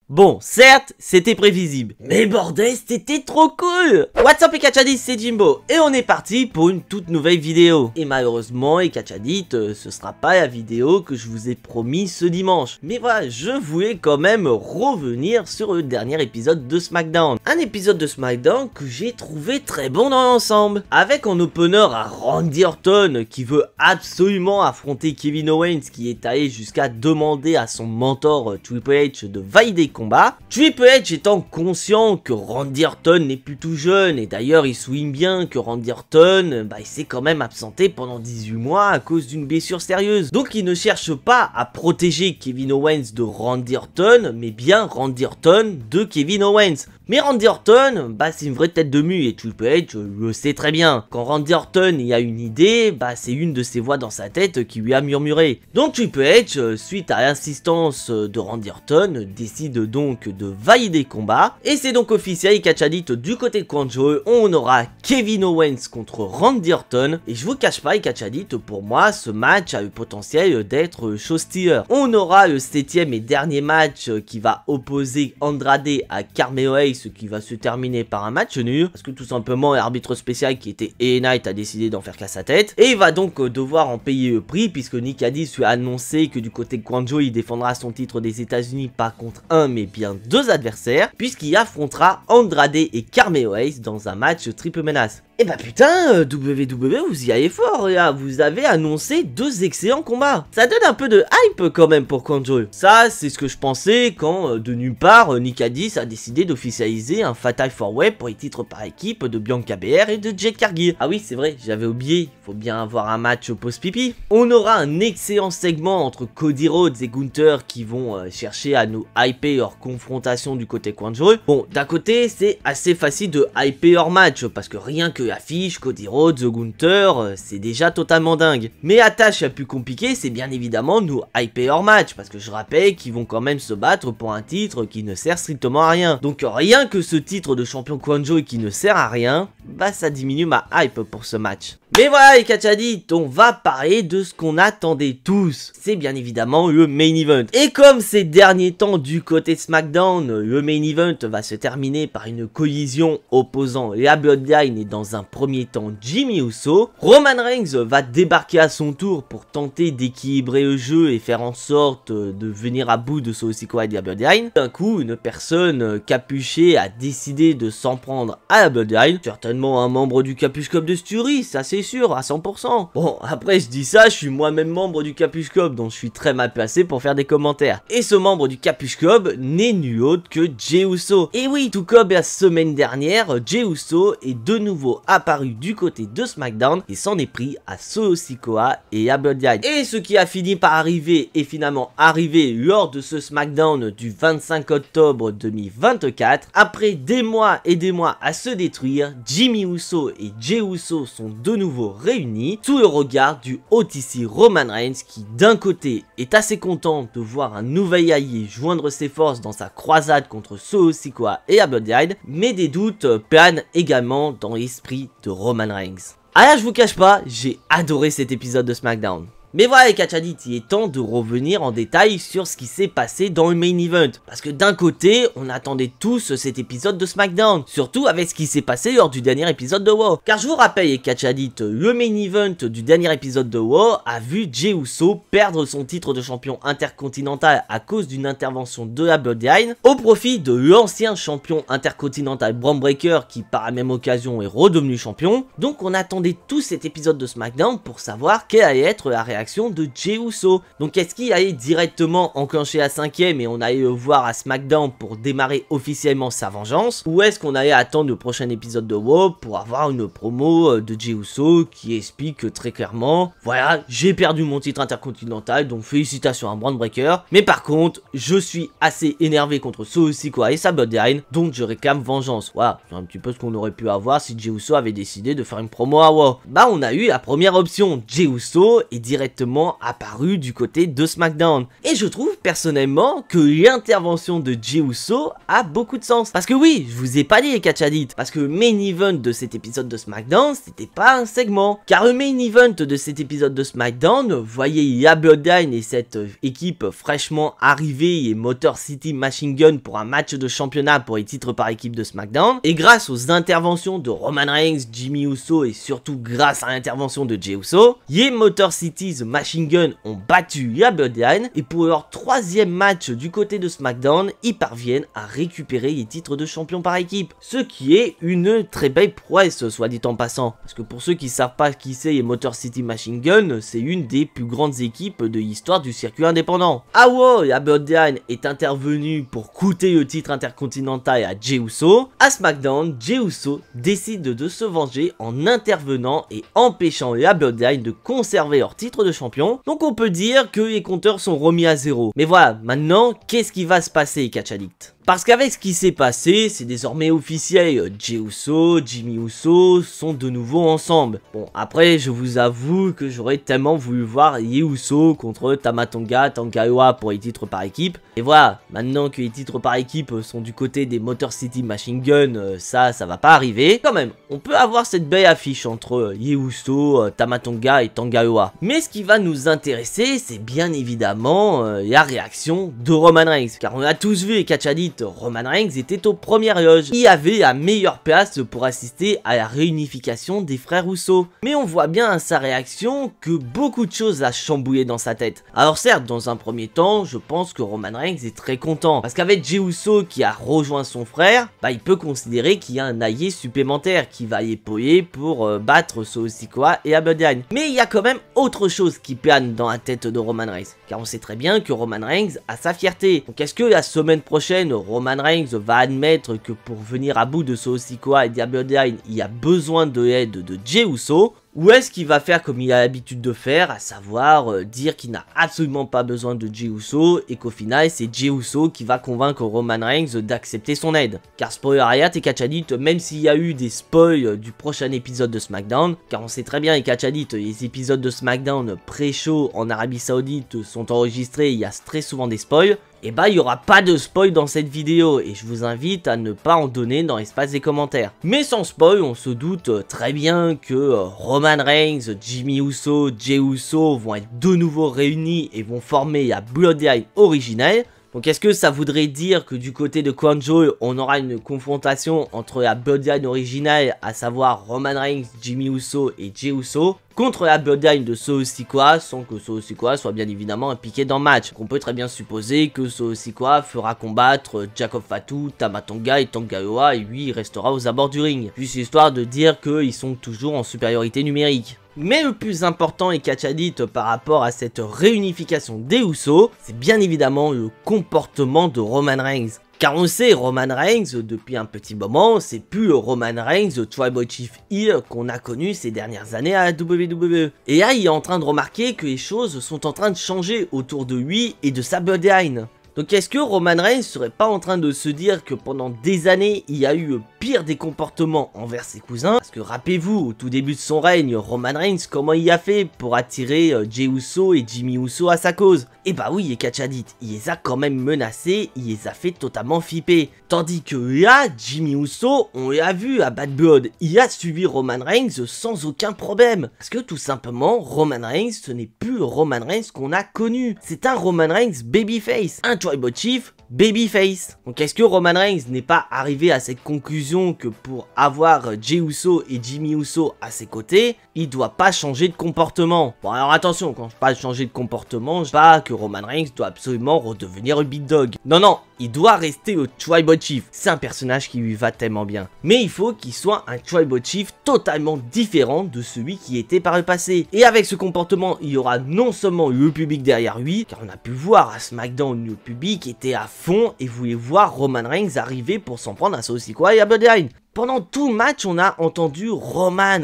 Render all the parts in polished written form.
Bon, certes, c'était prévisible, mais bordel, c'était trop cool. What's up les Catchadits, c'est Jimbo, et on est parti pour une toute nouvelle vidéo. Et malheureusement, les Catchadits, ce sera pas la vidéo que je vous ai promis ce dimanche. Mais voilà, je voulais quand même revenir sur le dernier épisode de SmackDown. Un épisode de SmackDown que j'ai trouvé très bon dans l'ensemble. Avec en opener à Randy Orton qui veut absolument affronter Kevin Owens, qui est allé jusqu'à demander à son mentor Triple H de valider combat. Triple H étant conscient que Randy Orton n'est plus tout jeune, et d'ailleurs il souligne bien que Randy Orton il s'est quand même absenté pendant 18 mois à cause d'une blessure sérieuse. Donc il ne cherche pas à protéger Kevin Owens de Randy Orton, mais bien Randy Orton de Kevin Owens. Mais Randy Orton, c'est une vraie tête de mue et Triple H le sait très bien. Quand Randy Orton y a une idée, c'est une de ses voix dans sa tête qui lui a murmuré. Donc Triple H, suite à l'insistance de Randy Orton, décide donc de valider le combat. Et c'est donc officiel, Catchadit, du côté de Conjo, on aura Kevin Owens contre Randy Orton. Et je vous cache pas, Catchadit, pour moi, ce match a le potentiel d'être show-stealer. On aura le 7e et dernier match qui va opposer Andrade à Carmelo Hayes, ce qui va se terminer par un match nul, parce que tout simplement l'arbitre spécial qui était LA Knight a décidé d'en faire qu'à sa tête, et il va donc devoir en payer le prix, puisque Nick Aldis lui a annoncé que du côté de Conjo il défendra son titre des États-Unis pas contre un mais bien deux adversaires, puisqu'il affrontera Andrade et Carmelo Hayes dans un match triple menace. Et putain, WWE vous y allez fort là, vous avez annoncé deux excellents combats. Ça donne un peu de hype quand même pour Conjo. Ça c'est ce que je pensais quand de nulle part Nick Aldis a décidé d'officialiser un Fatal 4-Way pour les titres par équipe de Bianca Belair et de Jade Cargill. Ah oui c'est vrai, j'avais oublié, il faut bien avoir un match post-pipi. On aura un excellent segment entre Cody Rhodes et Gunther qui vont chercher à nous hyper leur confrontation du côté Conjo. Bon, d'un côté c'est assez facile de hyper leur match parce que rien que l'affiche, Cody Rhodes, Gunther, c'est déjà totalement dingue. Mais la tâche la plus compliquée, c'est bien évidemment nous hyper leur match, parce que je rappelle qu'ils vont quand même se battre pour un titre qui ne sert strictement à rien. Donc rien que ce titre de champion Conjo qui ne sert à rien, ça diminue ma hype pour ce match. Mais voilà les Catchadits, on va parler de ce qu'on attendait tous. C'est bien évidemment le main event. Et comme ces derniers temps du côté SmackDown, le main event va se terminer par une collision opposant la Bloodline et dans un premier temps Jimmy Uso, Roman Reigns va débarquer à son tour pour tenter d'équilibrer le jeu et faire en sorte de venir à bout de Solo Sikoa et de la Bloodline. D'un coup, une personne capuchée a décidé de s'en prendre à la Bloodline. Certainement un membre du Capuche Club de Sturie, ça c'est sûr, à 100%. Bon, après je dis ça, je suis moi-même membre du Capuche Club, donc je suis très mal placé pour faire des commentaires. Et ce membre du Capuche Club n'est nul autre que Jey Uso. Et oui, tout comme la semaine dernière, Jey Uso est de nouveau apparu du côté de SmackDown et s'en est pris à Solo Sikoa et à Bloodline. Et ce qui a fini par arriver est finalement arrivé lors de ce SmackDown du 25 octobre 2024. Après des mois et des mois à se détruire, Jimmy Uso et Jey Uso sont de nouveau réunis sous le regard du OTC Roman Reigns qui d'un côté est assez content de voir un nouvel allié joindre ses forces dans sa croisade contre Solo Sikoa et la Bloodline, mais des doutes planent également dans l'esprit de Roman Reigns. Ah là je vous cache pas, j'ai adoré cet épisode de SmackDown. Mais voilà les Catchadits, il est temps de revenir en détail sur ce qui s'est passé dans le main event. Parce que d'un côté, on attendait tous cet épisode de SmackDown. Surtout avec ce qui s'est passé lors du dernier épisode de Raw. Car je vous rappelle les Catchadits, le main event du dernier épisode de Raw a vu Jey Uso perdre son titre de champion intercontinental à cause d'une intervention de la Bloodline au profit de l'ancien champion intercontinental Bron Breakker qui par la même occasion est redevenu champion. Donc on attendait tous cet épisode de SmackDown pour savoir quelle allait être la réaction de Jey Uso. Donc est-ce qu'il allait directement enclencher la 5e et on allait le voir à SmackDown pour démarrer officiellement sa vengeance, ou est-ce qu'on allait attendre le prochain épisode de Raw pour avoir une promo de Jey Uso qui explique très clairement voilà, j'ai perdu mon titre intercontinental donc félicitations à Bron Breakker, mais par contre je suis assez énervé contre Solo Sikoa et sa Bloodline donc je réclame vengeance. Voilà, c'est un petit peu ce qu'on aurait pu avoir si Jey Uso avait décidé de faire une promo à Raw. On a eu la première option, Jey Uso est directement directement apparu du côté de SmackDown. Et je trouve personnellement que l'intervention de Jey Uso a beaucoup de sens. Parce que oui, je vous ai pas dit les catch addicts, parce que le main event de cet épisode de SmackDown, c'était pas un segment. Car le main event de cet épisode de SmackDown, voyez, il y a Bloodline et cette équipe fraîchement arrivée et Motor City Machine Gun pour un match de championnat pour les titres par équipe de SmackDown. Et grâce aux interventions de Roman Reigns, Jimmy Uso et surtout grâce à l'intervention de Jey Uso, les Motor City Machine Gun ont battu la Bloodline et pour leur troisième match du côté de SmackDown, ils parviennent à récupérer les titres de champion par équipe. Ce qui est une très belle prouesse, soit dit en passant. Parce que pour ceux qui savent pas qui c'est les Motor City Machine Gun, c'est une des plus grandes équipes de l'histoire du circuit indépendant. Ah ouais, la Bloodline est intervenue pour coûter le titre intercontinental à Jey Uso. À SmackDown, Jey Uso décide de se venger en intervenant et empêchant la Bloodline de conserver leur titre de champion. Donc on peut dire que les compteurs sont remis à zéro. Mais voilà, maintenant, qu'est-ce qui va se passer, catch addict? Parce qu'avec ce qui s'est passé, c'est désormais officiel, Jey Uso, Jimmy Uso sont de nouveau ensemble. Bon, après, je vous avoue que j'aurais tellement voulu voir les Uso contre Tama Tonga, Tanga Loa pour les titres par équipe. Et voilà, maintenant que les titres par équipe sont du côté des Motor City Machine Gun, ça va pas arriver. Quand même, on peut avoir cette belle affiche entre les Uso, Tama Tonga et Tanga Loa. Mais ce qui va nous intéresser, c'est bien évidemment la réaction de Roman Reigns. Car on a tous vu les catch addicts, Roman Reigns était aux premières loges. Il avait la meilleure place pour assister à la réunification des frères Uso. Mais on voit bien à sa réaction que beaucoup de choses a chamboulé dans sa tête. Alors certes, dans un premier temps, je pense que Roman Reigns est très content. Parce qu'avec Jey Uso qui a rejoint son frère, il peut considérer qu'il y a un allié supplémentaire qui va épauler pour battre Solo Sikoa et Bloodline. Mais il y a quand même autre chose qui plane dans la tête de Roman Reigns. Car on sait très bien que Roman Reigns a sa fierté. Donc est-ce que la semaine prochaine, Roman Reigns va admettre que pour venir à bout de Solo Sikoa et de Bloodline, il y a besoin de l'aide de Jey Uso? Ou est-ce qu'il va faire comme il a l'habitude de faire, à savoir dire qu'il n'a absolument pas besoin de Jey Uso et qu'au final c'est Jey Uso qui va convaincre Roman Reigns d'accepter son aide. Car spoiler alert et catch addict, même s'il y a eu des spoils du prochain épisode de SmackDown, car on sait très bien les catch addict, les épisodes de SmackDown pré-show en Arabie Saoudite sont enregistrés, il y a très souvent des spoils. Et il n'y aura pas de spoil dans cette vidéo et je vous invite à ne pas en donner dans l'espace des commentaires. Mais sans spoil, on se doute très bien que Roman Reigns, Jimmy Uso, Jey Uso vont être de nouveau réunis et vont former la Bloodline originelle. Donc est-ce que ça voudrait dire que du côté de Crown Jewel, on aura une confrontation entre la Bloodline originale, à savoir Roman Reigns, Jimmy Uso et Jey Uso, contre la Bloodline de Solo Sikoa, sans que Solo Sikoa soit bien évidemment impliqué dans le match. On peut très bien supposer que Solo Sikoa fera combattre Jacob Fatu, Tama Tonga et Tanga Loa, et lui il restera aux abords du ring. Juste histoire de dire qu'ils sont toujours en supériorité numérique. Mais le plus important et catch addict par rapport à cette réunification des Usos, c'est bien évidemment le comportement de Roman Reigns. Car on sait, Roman Reigns, depuis un petit moment, c'est plus le Roman Reigns Tribal Chief Heel qu'on a connu ces dernières années à la WWE. Et là, il est en train de remarquer que les choses sont en train de changer autour de lui et de sa Bloodline. Donc est-ce que Roman Reigns serait pas en train de se dire que pendant des années, il y a eu le pire des comportements envers ses cousins? Parce que rappelez-vous, au tout début de son règne, Roman Reigns, comment il a fait pour attirer Jey Uso et Jimmy Uso à sa cause? Et bah oui, les catch addicts, il les a quand même menacés, il les a fait totalement flipper. Tandis que là, Jimmy Uso, on l'a vu à Bad Blood, il a suivi Roman Reigns sans aucun problème. Parce que tout simplement, Roman Reigns, ce n'est plus le Roman Reigns qu'on a connu. C'est un Roman Reigns babyface, un Tribal Chief babyface. Donc est-ce que Roman Reigns n'est pas arrivé à cette conclusion que pour avoir Jey Uso et Jimmy Uso à ses côtés, il doit pas changer de comportement? Bon alors attention, quand je parle de changer de comportement, je dis pas que Roman Reigns doit absolument redevenir le big dog. Non non, il doit rester le Tribal Chief. C'est un personnage qui lui va tellement bien. Mais il faut qu'il soit un Tribal Chief totalement différent de celui qui était par le passé. Et avec ce comportement, il y aura non seulement le public derrière lui, car on a pu voir à SmackDown, le public était à fond et voulait voir Roman Reigns arriver pour s'en prendre à Solo Sikoa et à Bloodline. Pendant tout le match, on a entendu Roman,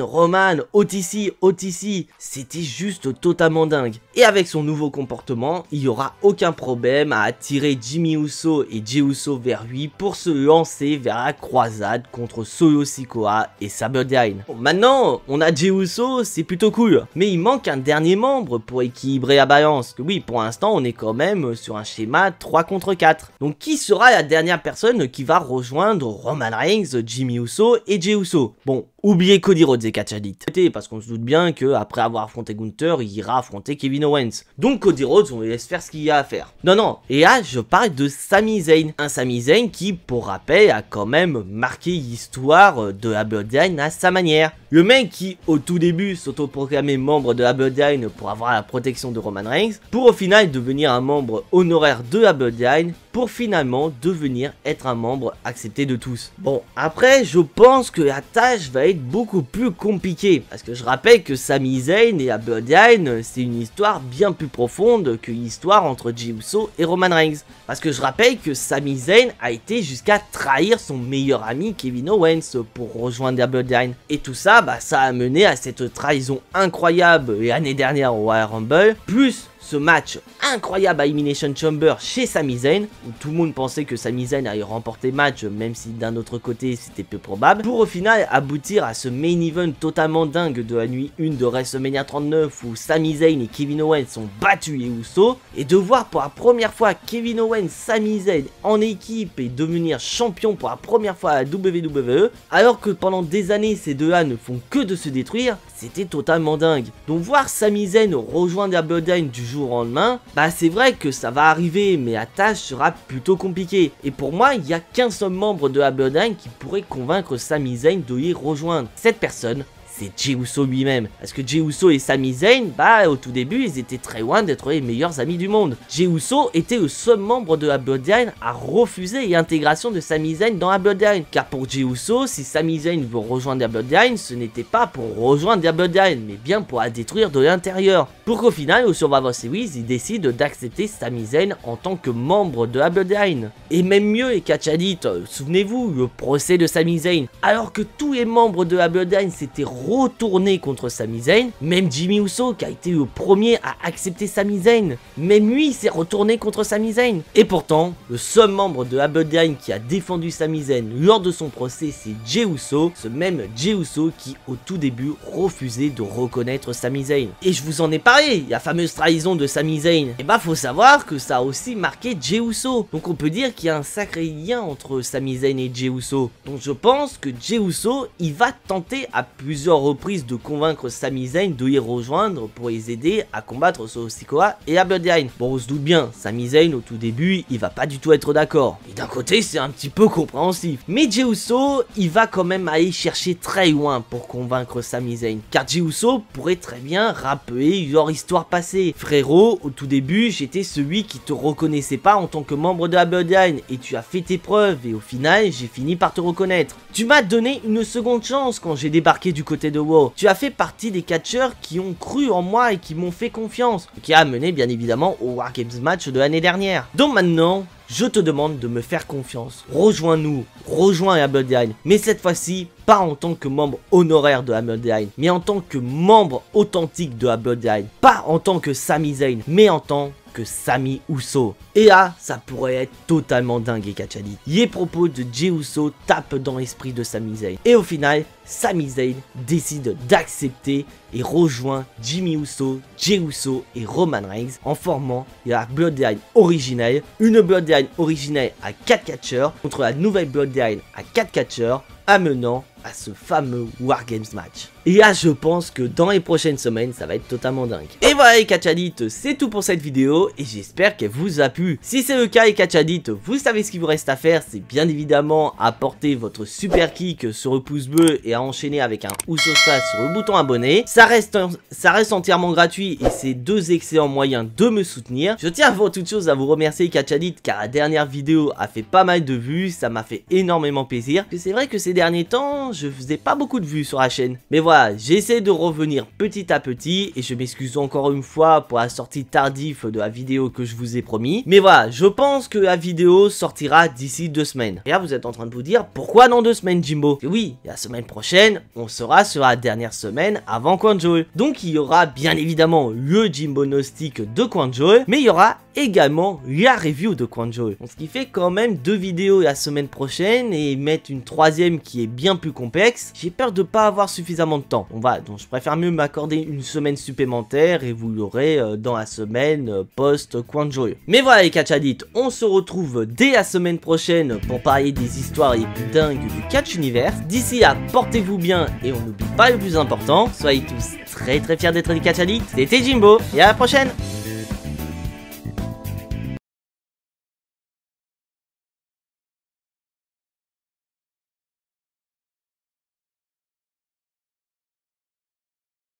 OTC. C'était juste totalement dingue. Et avec son nouveau comportement, il n'y aura aucun problème à attirer Jimmy Uso et Jey Uso vers lui pour se lancer vers la croisade contre Solo Sikoa et Sami Zayn. Bon, maintenant, on a Jey Uso, c'est plutôt cool. Mais il manque un dernier membre pour équilibrer la balance. Oui, pour l'instant, on est quand même sur un schéma 3 contre 4. Donc qui sera la dernière personne qui va rejoindre Roman Reigns, Jimmy Uso et Jey Uso? Bon, oubliez Cody Rhodes et Catch Addict. Parce qu'on se doute bien qu'après avoir affronté Gunther, il ira affronter Kevin Owens. Donc Cody Rhodes, on lui laisse faire ce qu'il y a à faire. Non, et là, je parle de Sami Zayn. Un Sami Zayn qui, pour rappel, a quand même marqué l'histoire de la Bloodline à sa manière. Le mec qui, au tout début, s'autoproclamait membre de la Bloodline pour avoir la protection de Roman Reigns, pour au final devenir un membre honoraire de la Bloodline, pour finalement devenir être un membre accepté de tous. Bon, après, je pense que la tâche va être beaucoup plus compliquée, parce que je rappelle que Sami Zayn et la Bloodline, c'est une histoire bien plus profonde que l'histoire entre Jey Uso et Roman Reigns. Parce que je rappelle que Sami Zayn a été jusqu'à trahir son meilleur ami Kevin Owens pour rejoindre la Bloodline. Et tout ça, ça a mené à cette trahison incroyable l'année dernière au Royal Rumble, plus ce match incroyable à Elimination Chamber chez Sami Zayn, où tout le monde pensait que Sami Zayn allait remporter le match, même si d'un autre côté c'était peu probable, pour au final aboutir à ce main event totalement dingue de la nuit 1 de WrestleMania 39, où Sami Zayn et Kevin Owens ont battu les Usos, et de voir pour la première fois Kevin Owens, Sami Zayn en équipe et devenir champion pour la première fois à la WWE, alors que pendant des années ces deux-là ne font que de se détruire, c'était totalement dingue. Donc voir Sami Zayn rejoindre la Bloodline du jour au lendemain, c'est vrai que ça va arriver, mais la tâche sera plutôt compliquée. Et pour moi, il n'y a qu'un seul membre de la Bloodline qui pourrait convaincre Sami Zayn de y rejoindre. Cette personne, c'est Jey Uso lui-même. Parce que Jey Uso et Sami Zayn, au tout début, ils étaient très loin d'être les meilleurs amis du monde. Jey Uso était le seul membre de la Bloodline à refuser l'intégration de Sami Zayn dans la Bloodline. Car pour Jey Uso, si Sami Zayn veut rejoindre la Bloodline, ce n'était pas pour rejoindre la Bloodline, mais bien pour la détruire de l'intérieur. Pour qu'au final, au Survivor Series, il décide d'accepter Sami Zayn en tant que membre de la Bloodline. Et même mieux, les Catch Addict, souvenez-vous, le procès de Sami Zayn. Alors que tous les membres de la Bloodline s'étaient retournés contre Sami Zayn, même Jimmy Uso qui a été le premier à accepter Sami Zayn, même lui s'est retourné contre Sami Zayn. Et pourtant, le seul membre de la Bloodline qui a défendu Sami Zayn lors de son procès, c'est Jey Uso, ce même Jey Uso qui au tout début refusait de reconnaître Sami Zayn. Et je vous en ai parlé, la fameuse trahison de Sami Zayn. Et faut savoir que ça a aussi marqué Jey Uso. Donc on peut dire qu'il y a un sacré lien entre Sami Zayn et Jey Uso. Donc je pense que Jey Uso, il va tenter à plusieurs reprises de convaincre Sami Zayn de y rejoindre pour les aider à combattre Solo Sikoa et la Bloodline. Bon, on se doute bien, Sami Zayn au tout début, il va pas du tout être d'accord. Et d'un côté, c'est un petit peu compréhensif. Mais Jey Uso, il va quand même aller chercher très loin pour convaincre Sami Zayn. Car Jey Uso pourrait très bien rappeler leur histoire passée. Frérot, au tout début, j'étais celui qui te reconnaissait pas en tant que membre de la Bloodline et tu as fait tes preuves et au final, j'ai fini par te reconnaître. Tu m'as donné une seconde chance quand j'ai débarqué du côté de WoW. Tu as fait partie des catcheurs qui ont cru en moi et qui m'ont fait confiance, qui a mené bien évidemment au War Games match de l'année dernière. Donc maintenant, je te demande de me faire confiance. Rejoins-nous, rejoins la Bloodline, mais cette fois-ci, pas en tant que membre honoraire de la Bloodline, mais en tant que membre authentique de la Bloodline. Pas en tant que Sami Zayn, mais en tant que Sami Uso. Et là, ça pourrait être totalement dingue et Catch Addict. Les propos de Jey Uso tapent dans l'esprit de Sami Zayn. Et au final, Sami Zayn décide d'accepter et rejoint Jimmy Uso, Jey Uso et Roman Reigns en formant la Bloodline originelle. Une Bloodline originelle à 4 catcheurs contre la nouvelle Bloodline à 4 catcheurs, amenant à ce fameux War Games match. Et là, je pense que dans les prochaines semaines, ça va être totalement dingue. Et voilà les Catch Addict, c'est tout pour cette vidéo et j'espère qu'elle vous a plu. Si c'est le cas les Catch Addict, vous savez ce qu'il vous reste à faire, c'est bien évidemment apporter votre super kick sur le pouce bleu et à enchaîner avec un Usosta sur le bouton abonné. Ça reste entièrement gratuit et c'est deux excellents moyens de me soutenir. Je tiens avant toute chose à vous remercier Catch Addict car la dernière vidéo a fait pas mal de vues, ça m'a fait énormément plaisir. C'est vrai que ces derniers temps, je faisais pas beaucoup de vues sur la chaîne. Mais voilà, j'essaie de revenir petit à petit et je m'excuse encore une fois pour la sortie tardive de la vidéo que je vous ai promis. Mais voilà, je pense que la vidéo sortira d'ici 2 semaines. Et là, vous êtes en train de vous dire, pourquoi dans 2 semaines, Jimbo? Et oui, la semaine prochaine, on sera sur la dernière semaine avant Quanjoy. Donc, il y aura bien évidemment le Jimbo Gnostic de Quanjoy, mais il y aura également la review de Quanjoy. Ce qui fait quand même 2 vidéos la semaine prochaine et mettre une 3e qui est bien plus complexe. J'ai peur de pas avoir suffisamment de temps. Donc je préfère mieux m'accorder une semaine supplémentaire et vous l'aurez dans la semaine post Quanjoy. Mais voilà les catch addicts, on se retrouve dès la semaine prochaine pour parler des histoires les plus dingues du catch univers. D'ici là, portez-vous bien et on n'oublie pas le plus important, soyez tous très fiers d'être des catch addicts. C'était Jimbo et à la prochaine.